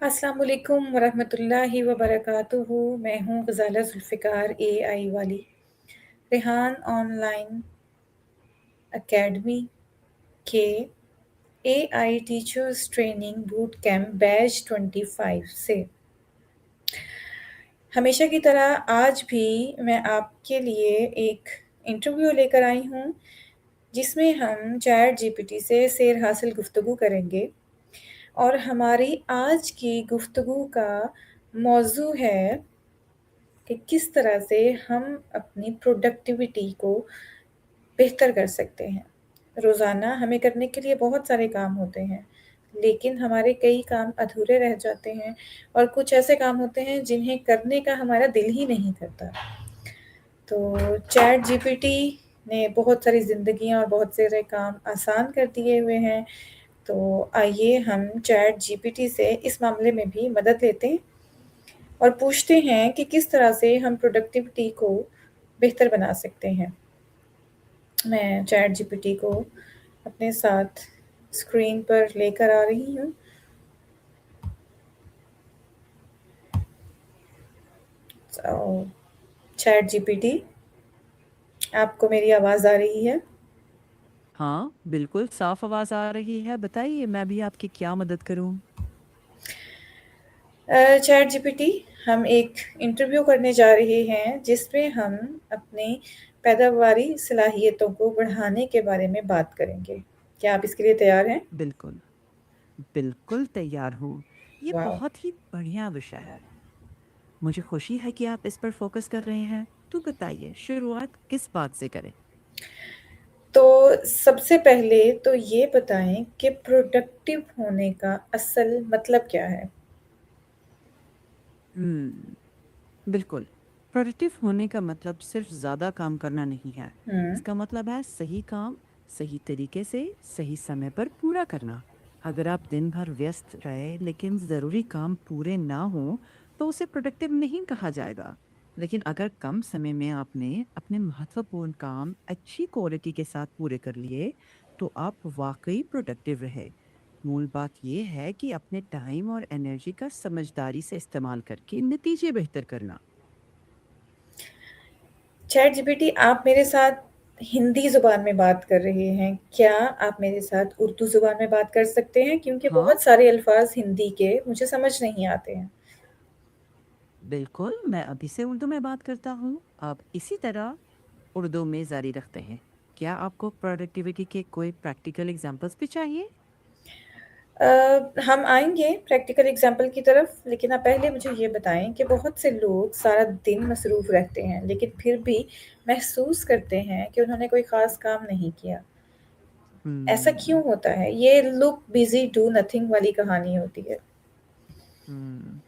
अस्सलाम वालेकुम वरहमतुल्लाहि वबरकातुहू। मैं हूँ ग़ज़ाला ज़ुल्फ़िकार एआई वाली। रेहान ऑनलाइन एकेडमी के AI teachers training boot camp batch 25 से हमेशा की तरह आज भी मैं आपके लिए एक इंटरव्यू लेकर आई हूँ, जिसमें हम चैट जीपीटी से सेर हासिल गुफ्तगू करेंगे और हमारी आज की गुफ्तगू का मौज़ू है कि किस तरह से हम अपनी प्रोडक्टिविटी को बेहतर कर सकते हैं। रोज़ाना हमें करने के लिए बहुत सारे काम होते हैं, लेकिन हमारे कई काम अधूरे रह जाते हैं और कुछ ऐसे काम होते हैं जिन्हें करने का हमारा दिल ही नहीं करता। तो चैट जीपीटी ने बहुत सारी ज़िंदगियाँ और बहुत सारे काम आसान कर दिए हुए हैं। तो आइए हम चैट जीपीटी से इस मामले में भी मदद लेते हैं और पूछते हैं कि किस तरह से हम प्रोडक्टिविटी को बेहतर बना सकते हैं। मैं चैट जीपीटी को अपने साथ स्क्रीन पर लेकर आ रही हूँ। तो चैट जीपीटी, आपको मेरी आवाज़ आ रही है? हाँ, बिल्कुल साफ आवाज़ आ रही है। बताइए मैं भी आपकी क्या मदद करूँ? चैट जीपीटी, हम एक इंटरव्यू करने जा रहे हैं जिसमें हम अपनी पैदावारी सलाहियतों को बढ़ाने के बारे में बात करेंगे। क्या आप इसके लिए तैयार हैं? बिल्कुल, बिल्कुल तैयार हूँ। ये वाह! बहुत ही बढ़िया विषय है। मुझे खुशी है कि आप इस पर फ़ोकस कर रहे हैं। तो बताइए शुरुआत किस बात से करें? तो सबसे पहले तो ये बताएँ कि प्रोडक्टिव होने का असल मतलब क्या है? हुँ, बिल्कुल। प्रोडक्टिव होने का मतलब सिर्फ़ ज़्यादा काम करना नहीं है। हुँ। इसका मतलब है सही काम, सही तरीके से, सही समय पर पूरा करना। अगर आप दिन भर व्यस्त रहे लेकिन ज़रूरी काम पूरे ना हों, तो उसे प्रोडक्टिव नहीं कहा जाएगा। लेकिन अगर कम समय में आपने अपने महत्वपूर्ण काम अच्छी क्वालिटी के साथ पूरे कर लिए, तो आप वाक़ई प्रोडक्टिव रहे। मूल बात ये है कि अपने टाइम और एनर्जी का समझदारी से इस्तेमाल करके नतीजे बेहतर करना। चैट जीपीटी, आप मेरे साथ हिंदी ज़ुबान में बात कर रहे हैं। क्या आप मेरे साथ उर्दू ज़ुबान में बात कर सकते हैं? क्योंकि हाँ, बहुत सारे अल्फ़ाज़ हिंदी के मुझे समझ नहीं आते हैं। बिल्कुल, मैं अभी से उर्दू में बात करता हूँ। आप इसी तरह उर्दू में जारी रखते हैं। क्या आपको प्रोडक्टिविटी के कोई प्रैक्टिकल एग्जांपल्स भी चाहिए? हम आएँगे प्रैक्टिकल एग्ज़ाम्पल की तरफ, लेकिन आप पहले मुझे ये बताएँ कि बहुत से लोग सारा दिन मसरूफ़ रहते हैं, लेकिन फिर भी महसूस करते हैं कि उन्होंने कोई ख़ास काम नहीं किया। ऐसा क्यों हम्म, होता है? ये लुक बिज़ी डू नथिंग वाली कहानी होती है। हम्म,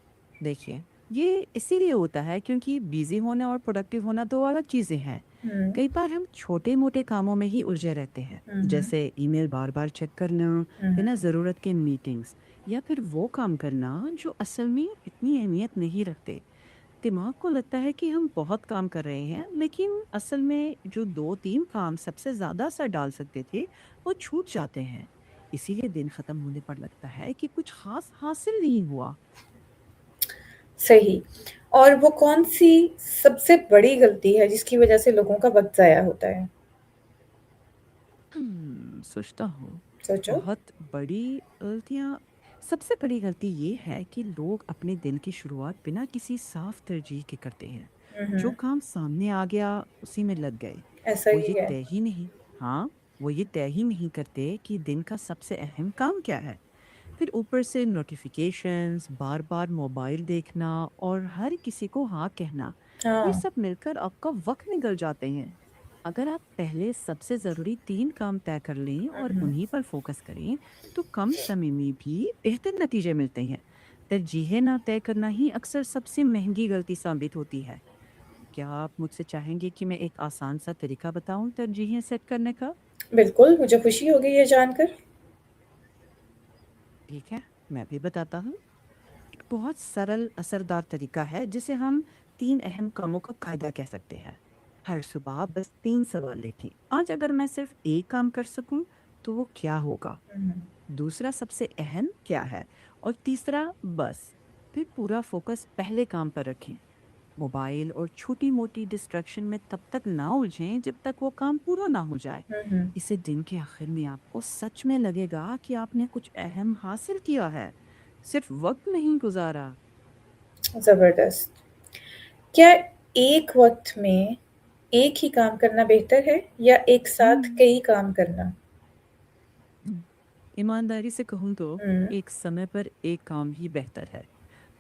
देखिए, ये इसीलिए होता है क्योंकि बिजी होना और प्रोडक्टिव होना दो अलग चीज़ें हैं। हुँ। कई बार हम छोटे-मोटे कामों में ही उलझे रहते हैं, हुँ, हुँ। जैसे ईमेल बार-बार चेक करना, हुँ, हुँ। बिना ज़रूरत के मीटिंग्स या फिर वो काम करना जो असल में इतनी अहमियत नहीं रखते। दिमाग को लगता है कि हम बहुत काम कर रहे हैं, लेकिन असल में जो 2-3 काम सबसे ज़्यादा असर डाल सकते थे, वो छूट जाते हैं। इसीलिए दिन खत्म होने पर लगता है कि कुछ खास हासिल नहीं हुआ। सही। और वो कौन-सी सबसे बड़ी गलती है जिसकी वज़ह से लोगों का वक़्त ज़ाया होता है? सोचता हूँ। सोचो। बहुत बड़ी गलतियाँ सबसे बड़ी गलती ये है कि लोग अपने दिन की शुरुआत बिना किसी साफ तरजीह के करते हैं। हुँ, जो हुँ। काम सामने आ गया, उसी में लग गए। ऐसा वो ही ये है। तय ही नहीं हाँ, वो ये तय ही नहीं करते कि दिन का सबसे अहम काम क्या है। फिर ऊपर से नोटिफ़िकेशंस, बार-बार मोबाइल देखना और हर किसी को हाँ कहना, ये हाँ। सब मिलकर आपका वक़्त निकल जाते हैं। अगर आप पहले सबसे ज़रूरी 3 काम तय कर लें हुँ, और हुँ। उन्हीं पर फ़ोकस करें, तो कम समय में भी बेहतर नतीजे मिलते हैं। तरजीहें ना तय करना ही अक्सर सबसे महंगी गलती साबित होती है। क्या आप मुझसे चाहेंगे कि मैं एक आसान सा तरीका बताऊँ तरजीहें सेट करने का? बिल्कुल, मुझे खुशी होगी ये जानकर। ठीक है, मैं भी बताता हूँ। एक बहुत सरल असरदार तरीका है जिसे हम 3 अहम कामों का कायदा कह सकते हैं। हर सुबह बस 3 सवाल लिखें। आज अगर मैं सिर्फ एक काम कर सकूं तो वो क्या होगा? हुँ, हुँ। दूसरा सबसे अहम क्या है? और तीसरा, बस फिर पूरा फोकस पहले काम पर रखें। मोबाइल और छोटी-मोटी डिस्ट्रैक्शन में तब तक ना उलझें जब तक वो काम पूरा ना हो जाए। हुँ, हुँ। इससे दिन के आखिर में आपको सच में लगेगा कि आपने कुछ अहम हासिल किया है, सिर्फ वक्त नहीं गुजारा। ज़बरदस्त। क्या एक वक़्त में एक ही काम करना बेहतर है या एक साथ हम्म कई काम करना? ईमानदारी से कहूँ तो हुँ, एक समय पर एक काम ही बेहतर है।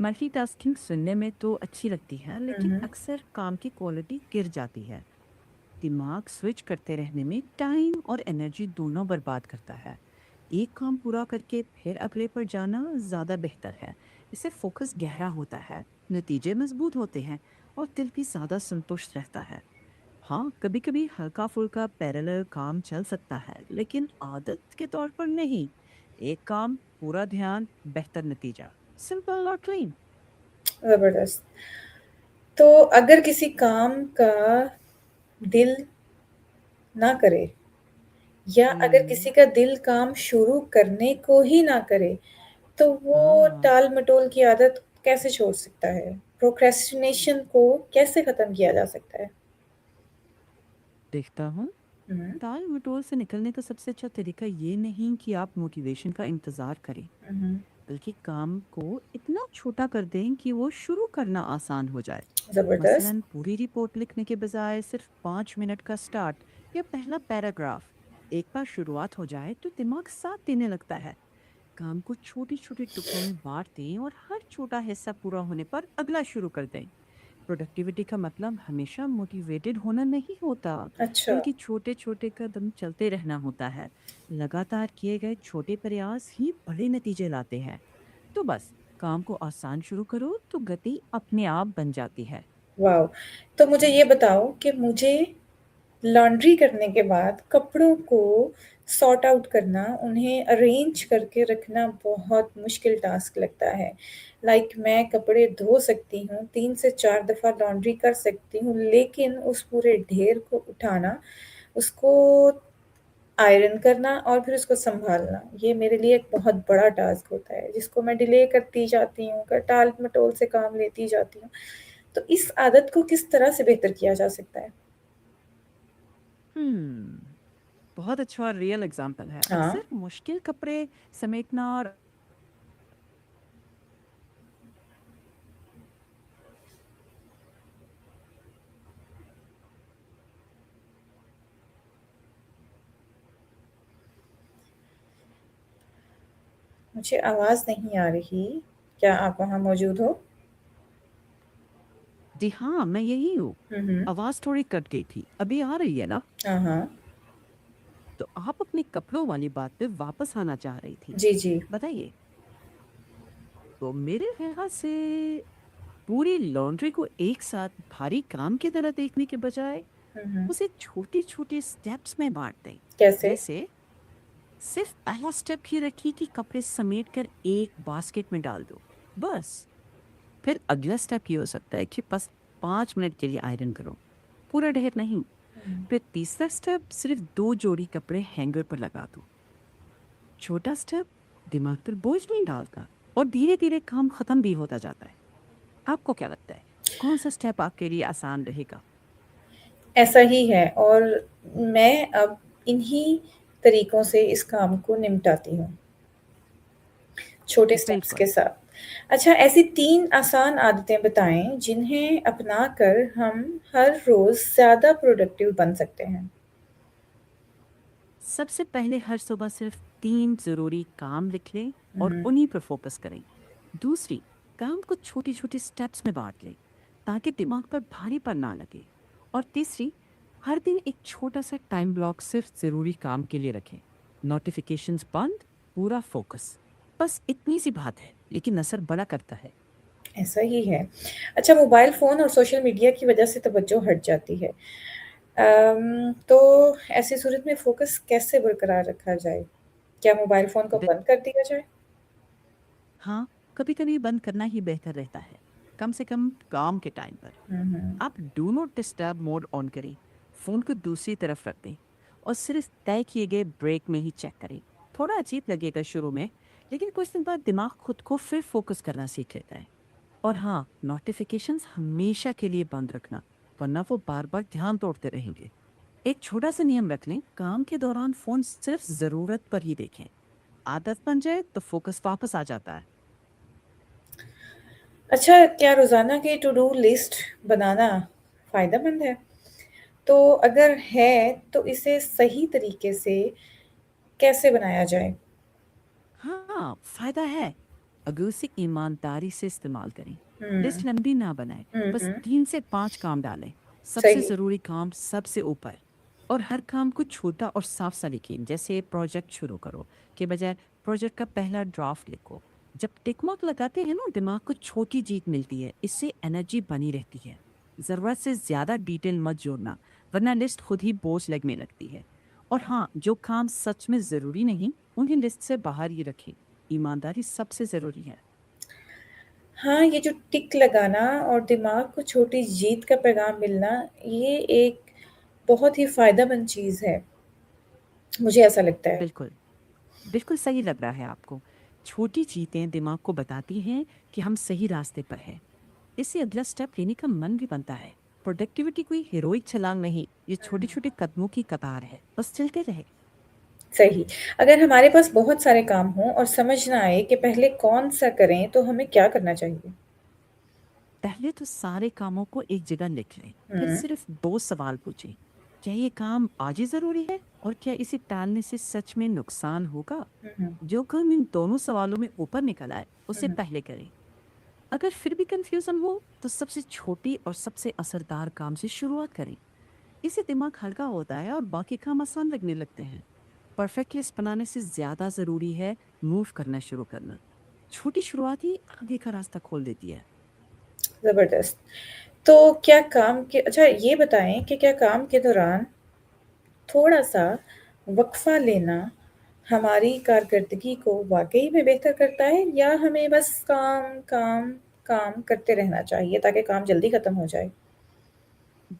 मल्टीटास्किंग सुनने में तो अच्छी लगती है, हुँ, लेकिन हुँ। अक्सर काम की क्वालिटी गिर जाती है। दिमाग स्विच करते रहने में टाइम और एनर्जी दोनों बर्बाद करता है। एक काम पूरा करके फिर अगले पर जाना ज़्यादा बेहतर है। इससे फोकस गहरा होता है, नतीजे मजबूत होते हैं और दिल भी ज़्यादा संतुष्ट रहता है। हाँ, कभी कभी हल्का फुल्का पैरेलल काम चल सकता है, लेकिन आदत के तौर पर नहीं। एक काम, पूरा ध्यान, बेहतर नतीजा। सिंपल और क्लीन। ज़बरदस्त। तो अगर किसी काम का दिल ना करे या अगर हम्म। किसी का दिल काम शुरू करने को ही ना करे, तो वो हाँ, टाल-मटोल की आदत कैसे छोड़ सकता है? प्रोक्रेस्टिनेशन को कैसे खत्म किया जा सकता है? देखता हूँ। हुँ, टाल मटोल से निकलने का सबसे अच्छा तरीका ये नहीं कि आप मोटिवेशन का इंतजार करें, हुँ, हुँ। बल्कि काम को इतना छोटा कर दें कि वो शुरू करना आसान हो जाए। ज़बरदस्त। मसलन पूरी रिपोर्ट लिखने के बजाय सिर्फ 5 मिनट का स्टार्ट या पहला पैराग्राफ। एक बार शुरुआत हो जाए तो दिमाग साथ देने लगता है। काम को छोटे छोटे टुकड़ों में बांट दें और हर छोटा हिस्सा पूरा होने पर अगला शुरू कर दें। प्रोडक्टिविटी का मतलब हमेशा मोटिवेटेड होना नहीं होता, अच्छा, बल्कि छोटे छोटे कदम चलते रहना होता है। लगातार किए गए छोटे प्रयास ही बड़े नतीजे लाते हैं। तो बस काम को आसान शुरू करो तो गति अपने आप बन जाती है। वॉव! तो मुझे ये बताओ कि मुझे लॉन्ड्री करने के बाद कपड़ों को सॉर्ट आउट करना, उन्हें अरेंज करके रखना बहुत मुश्किल टास्क लगता है। लाइक मैं कपड़े धो सकती हूँ, 3 से 4 दफ़ा लॉन्ड्री कर सकती हूँ, लेकिन उस पूरे ढेर को उठाना, उसको आयरन करना और फिर उसको सँभालना, ये मेरे लिए एक बहुत बड़ा टास्क होता है, जिसको मैं डिले करती जाती हूँ, टाल-मटोल से काम लेती जाती हूँ। तो इस आदत को किस तरह से बेहतर किया जा सकता है? हम्म बहुत अच्छा और रियल एग्जाम्पल है। हाँ। अक्सर मुश्किल कपड़े समेटना और मुझे आवाज़ नहीं आ रही। क्या आप वहाँ मौजूद हो? जी हाँ, मैं यही हूँ। हुँ, हुँ। आवाज थोड़ी कट गई थी, अभी आ रही है ना? हाँ, हाँ। तो आप अपने कपड़ों वाली बात पे वापस आना चाह रही थी, जी, जी। बताइए। तो मेरे ख्याल से पूरी लॉन्ड्री को एक साथ भारी काम की तरह देखने के बजाय हुँ, हुँ। उसे छोटे छोटे स्टेप्स में बांट दें। कैसे? जैसे सिर्फ पहला स्टेप ही रखिए कि कपड़े समेट कर एक बास्केट में डाल दो, बस। फिर अगला स्टेप ये हो सकता है कि बस 5 मिनट के लिए आयरन करो, पूरा ढेर नहीं। हुँ। फिर तीसरा स्टेप, सिर्फ 2 जोड़ी कपड़े हैंगर पर लगा दो। छोटा स्टेप, दिमाग पर बोझ नहीं डालता और धीरे धीरे काम खत्म भी होता जाता है। आपको क्या लगता है, कौन सा स्टेप आपके लिए आसान रहेगा? ऐसा ही है और मैं अब इन्हीं तरीकों से इस काम को निपटाती हूँ, छोटे स्टेप्स के बिल्कुल। साथ। अच्छा ऐसी 3 आसान आदतें बताएँ जिन्हें अपनाकर हम हर रोज़ ज़्यादा प्रोडक्टिव बन सकते हैं? सबसे पहले हर सुबह सिर्फ 3 जरूरी काम लिख लें हुँ, और हुँ। उन्हीं पर फोकस करें। दूसरी, काम को छोटी छोटी स्टेप्स में बांट लें ताकि दिमाग पर भारीपन ना लगे। और तीसरी, हर दिन एक छोटा सा टाइम ब्लॉक सिर्फ जरूरी काम के लिए रखें। नोटिफिकेशंस बंद, पूरा फोकस। बस इतनी सी बात है, लेकिन असर बड़ा करता है। ऐसा ही है। अच्छा मोबाइल फ़ोन और सोशल मीडिया की वज़ह से तवज्जो हट जाती है। तो ऐसी सूरत में फ़ोकस कैसे बरकरार रखा जाए? क्या मोबाइल फ़ोन को दे- बंद कर दिया जाए? हाँ, कभी कभी बंद करना ही बेहतर रहता है, कम से कम काम के टाइम पर। हुँ, हुँ। आप do not disturb mode on करें, फोन को दूसरी तरफ रख दें और सिर्फ तय किए गए ब्रेक में ही चेक करें। थोड़ा अजीब लगेगा शुरू में, लेकिन कुछ दिन बाद दिमाग खुद को फिर फोकस करना सीख लेता है। और हाँ, नोटिफिकेशंस हमेशा के लिए बंद रखना, वरना वो बार बार ध्यान तोड़ते रहेंगे। एक छोटा सा नियम रख लें, काम के दौरान फोन सिर्फ जरूरत पर ही देखें। आदत बन जाए तो फोकस वापस आ जाता है। अच्छा, क्या रोज़ाना की टू डू लिस्ट बनाना फ़ायदेमंद है? तो अगर है, तो इसे सही तरीके से कैसे बनाया जाए? हाँ, फायदा है। अगर उसे ईमानदारी से इस्तेमाल करें। लिस्ट हुँ, लंबी ना बनाए, हुँ, बस हुँ, 3 से 5 काम डालें। सबसे सही। ज़रूरी काम सबसे ऊपर। और हर काम को छोटा और साफ सा लिखें, जैसे प्रोजेक्ट शुरू करो के बजाय प्रोजेक्ट का पहला ड्राफ्ट लिखो। जब टिक मार्क लगाते हैं ना, दिमाग को छोटी जीत मिलती है, इससे एनर्जी बनी रहती है। ज़रूरत से ज़्यादा डिटेल मत जोड़ना, वरना लिस्ट खुद ही बोझ लगने लगती है। और हाँ, जो काम सच में ज़रूरी नहीं, उन्हें लिस्ट से बाहर ही रखें। ईमानदारी सबसे ज़रूरी है। हाँ, ये जो टिक लगाना और दिमाग को छोटी जीत का पैगाम मिलना, ये एक बहुत ही फ़ायदेमंद चीज़ है, मुझे ऐसा लगता है। बिल्कुल, बिल्कुल सही लग रहा है आपको। छोटी जीतें दिमाग को बताती हैं कि हम सही रास्ते पर हैं। इससे अगला स्टेप लेने का मन भी बनता है। प्रोडक्टिविटी कोई हीरोइक छलांग नहीं, ये छोटे-छोटे कदमों की कतार है। बस चलते रहे। सही। अगर हमारे पास बहुत सारे काम हों और समझ ना आए कि पहले कौन-सा करें, तो हमें क्या करना चाहिए? पहले तो सारे कामों को एक जगह लिख लें, फिर हुँ, सिर्फ 2 सवाल पूछें। क्या ये काम आज ही ज़रूरी है? और क्या इसे टालने से सच में नुकसान होगा? हुँ, हुँ, जो काम इन दोनों सवालों में ऊपर निकल आए, उसे हुँ। पहले करें। अगर फिर भी कंफ्यूजन हो, तो सबसे छोटी और सबसे असरदार काम से शुरुआत करें। इससे दिमाग हल्का होता है और बाकी काम आसान लगने लगते हैं। परफेक्ट लिस्ट बनाने से ज़्यादा ज़रूरी है मूव करना शुरू करना। छोटी शुरुआत ही आगे का रास्ता खोल देती है। ज़बरदस्त। तो क्या काम के अच्छा ये बताएँ कि क्या काम के दौरान थोड़ा-सा वक़्फ़ा लेना हमारी कारकर्दगी को वाक़ई में बेहतर करता है या हमें बस काम, काम, काम करते रहना चाहिए ताकि काम जल्दी खत्म हो जाए?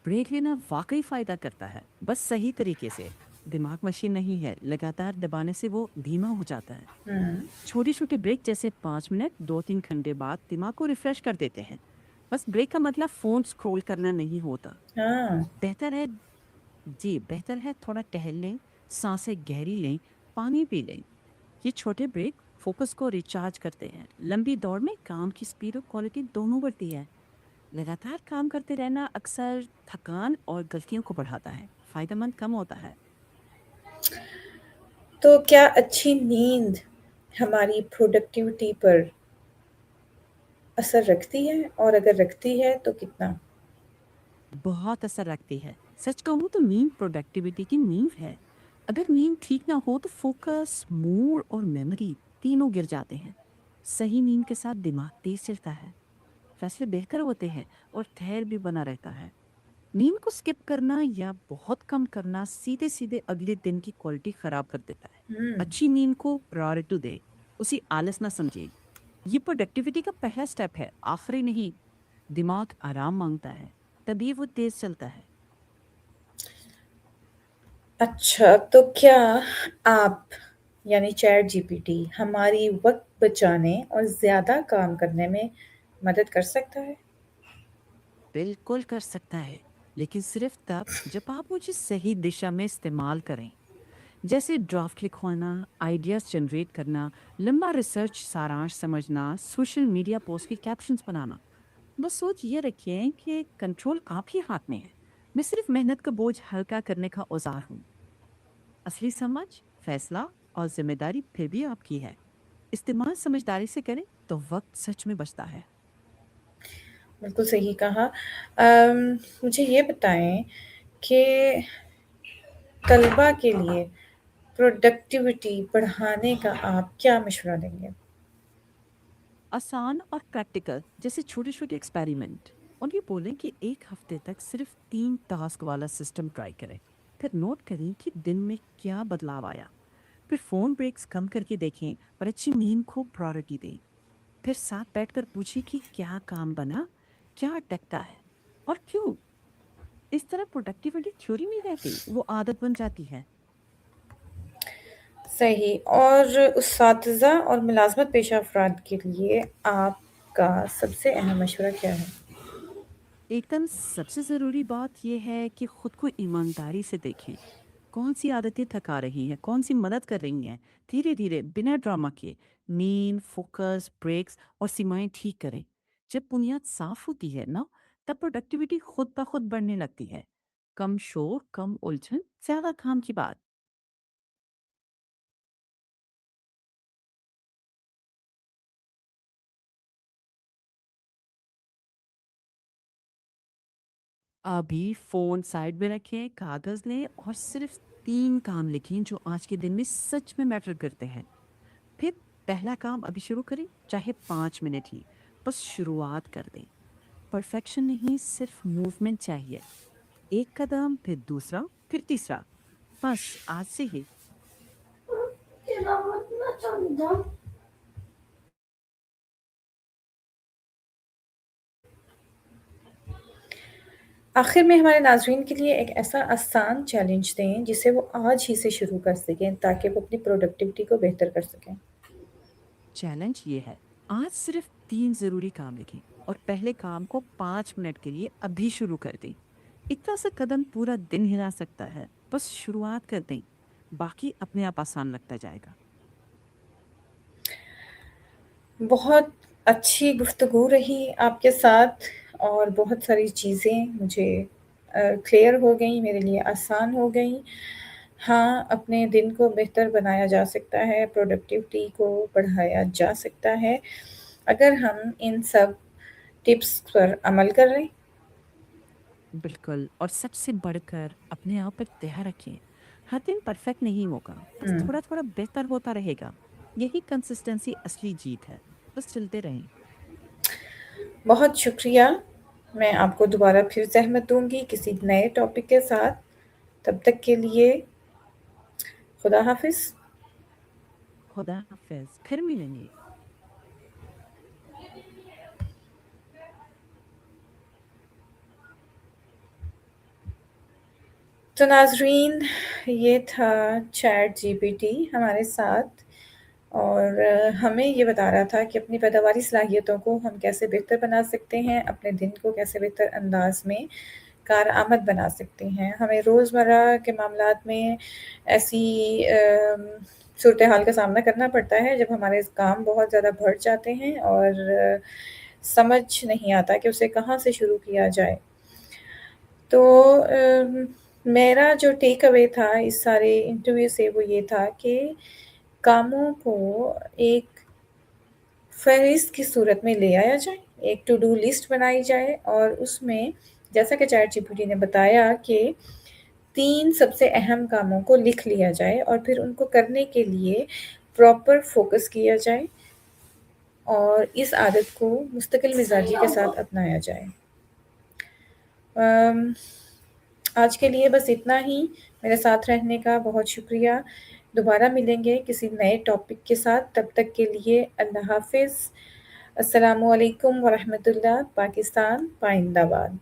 ब्रेक लेना वाकई फायदा करता है, बस सही तरीके से। दिमाग मशीन नहीं है, लगातार दबाने से वो धीमा हो जाता है। हुँ, छोटे छोटे ब्रेक जैसे 5 मिनट 2-3 घंटे बाद दिमाग को रिफ्रेश कर देते हैं। बस ब्रेक का मतलब फोन स्क्रॉल करना नहीं होता। हाँ। बेहतर है, जी बेहतर है थोड़ा टहल लें, सांसें गहरी लें, पानी पी लें। ये छोटे ब्रेक फोकस को रिचार्ज करते हैं। लंबी दौड़ में काम की स्पीड और क्वालिटी दोनों बढ़ती है। लगातार काम करते रहना अक्सर थकान और गलतियों को बढ़ाता है, फायदेमंद कम होता है। तो क्या अच्छी नींद हमारी प्रोडक्टिविटी पर असर रखती है और अगर रखती है तो कितना? बहुत असर रखती है। सच कहूँ तो नींद प्रोडक्टिविटी की नींव है। अगर नींद ठीक ना हो तो फोकस, मूड और मेमोरी तीनों गिर जाते हैं। सही नींद के साथ दिमाग तेज चलता है, फैसले बेहतर होते हैं और ठहर भी बना रहता है। नींद को स्किप करना या बहुत कम करना सीधे सीधे अगले दिन की क्वालिटी खराब कर देता है। हुँ, अच्छी नींद को प्रायोरिटी दे, उसी आलस ना समझे। ये प्रोडक्टिविटी का पहला स्टेप है, आखिरी नहीं। दिमाग आराम मांगता है, तभी वो तेज चलता है। अच्छा तो क्या आप यानी चैट जीपीटी हमारी वक़्त बचाने और ज़्यादा काम करने में मदद कर सकता है? बिल्कुल कर सकता है, लेकिन सिर्फ तब जब आप मुझे सही दिशा में इस्तेमाल करें। जैसे ड्राफ्ट लिखवाना, आइडियाज जनरेट करना, लंबा रिसर्च सारांश समझना, सोशल मीडिया पोस्ट के कैप्शंस बनाना। बस सोच ये रखिए कि कंट्रोल आप ही हाथ में है। मैं सिर्फ मेहनत का बोझ हल्का करने का औजार हूँ। असली समझ, फैसला और जिम्मेदारी फिर भी आपकी है। इस्तेमाल समझदारी से करें तो वक्त सच में बचता है। बिल्कुल सही कहा। मुझे ये बताएँ कि तलबा के लिए प्रोडक्टिविटी बढ़ाने का आप क्या मशवरा देंगे? आसान और प्रैक्टिकल जैसे छोटे छोटे एक्सपेरिमेंट। और ये बोलें कि 1 हफ्ते तक सिर्फ 3 टास्क वाला सिस्टम ट्राई करें। फिर नोट करें कि दिन में क्या बदलाव आया। फिर फोन ब्रेक्स कम करके देखें, पर अच्छी नींद को प्रायोरिटी दें। फिर साथ बैठकर पूछिए कि क्या काम बना, क्या अटकता है और क्यों। इस तरह प्रोडक्टिविटी थ्योरी नहीं रहती, वो आदत बन जाती है। सही। और उस्सातिज़ा और मुलाज़मत पेशा अफ़राद के लिए आपका सबसे अहम मशवरा क्या है? एकदम सबसे ज़रूरी बात ये है कि खुद को ईमानदारी से देखें। कौन सी आदतें थका रही हैं, कौन सी मदद कर रही हैं। धीरे धीरे बिना ड्रामा के नींद, फोकस, ब्रेक्स और सीमाएं ठीक करें। जब बुनियाद साफ होती है ना, तब प्रोडक्टिविटी खुद ब खुद बढ़ने लगती है। कम शोर, कम उलझन, ज्यादा काम की बात। अभी फोन साइड में रखें, कागज लें और सिर्फ 3 काम लिखें जो आज के दिन में सच में मैटर करते हैं। फिर पहला काम अभी शुरू करें, चाहे 5 मिनट ही। बस शुरुआत कर दें। परफेक्शन नहीं, सिर्फ मूवमेंट चाहिए। एक कदम, फिर दूसरा, फिर तीसरा। बस आज से ही। आखिर में हमारे नाज़रीन के लिए एक ऐसा आसान चैलेंज दें जिसे वो आज ही से शुरू कर सकें ताकि वो अपनी प्रोडक्टिविटी को बेहतर कर सकें। चैलेंज ये है, आज सिर्फ 3 जरूरी काम लिखें और पहले काम को 5 मिनट के लिए अभी शुरू कर दें। इतना सा कदम पूरा दिन हिला सकता है। बस शुरुआत कर दें, बाकी अपने आप आसान लगता जाएगा। बहुत अच्छी गुफ्तगू रही आपके साथ और बहुत सारी चीज़ें मुझे क्लियर हो गईं, मेरे लिए आसान हो गईं। हाँ, अपने दिन को बेहतर बनाया जा सकता है, प्रोडक्टिविटी को बढ़ाया जा सकता है, अगर हम इन सब टिप्स पर अमल करें। बिल्कुल, और सबसे बढ़कर अपने आप पर दया रखें। हर दिन परफेक्ट नहीं होगा, बस हुँ, थोड़ा थोड़ा बेहतर होता रहेगा। यही कंसिस्टेंसी असली जीत है। बस चलते रहें। बहुत शुक्रिया। मैं आपको दोबारा फिर ज़हमत दूँगी किसी नए टॉपिक के साथ। तब तक के लिए खुदा हाफ़िज़। खुदा हाफिज, फिर मिलेंगे। तो नाज़रीन, ये था चैट जीपीटी हमारे साथ और हमें ये बता रहा था कि अपनी पैदावारी सलाहियतों को हम कैसे बेहतर बना सकते हैं, अपने दिन को कैसे बेहतर अंदाज में कारआमद बना सकते हैं। हमें रोज़मर्रा के मामलात में ऐसी सूरत हाल का सामना करना पड़ता है जब हमारे काम बहुत ज़्यादा बढ़ जाते हैं और समझ नहीं आता कि उसे कहाँ से शुरू किया जाए। तो मेरा जो टेक अवे था इस सारे इंटरव्यू से वो ये था कि कामों को एक फ़हरिस्त की सूरत में ले आया जाए, एक टू डू लिस्ट बनाई जाए और उसमें जैसा कि चैट जीपीटी ने बताया कि 3 सबसे अहम कामों को लिख लिया जाए और फिर उनको करने के लिए प्रॉपर फ़ोकस किया जाए और इस आदत को मुस्तकिल मिज़ाजी के साथ अपनाया जाए। अम आज के लिए बस इतना ही। मेरे साथ रहने का बहुत शुक्रिया। दोबारा मिलेंगे किसी नए टॉपिक के साथ। तब तक के लिए अल्लाह हाफ़िज़। अस्सलामु अलैकुम व रहमतुल्लाह। पाकिस्तान पाइंदाबाद।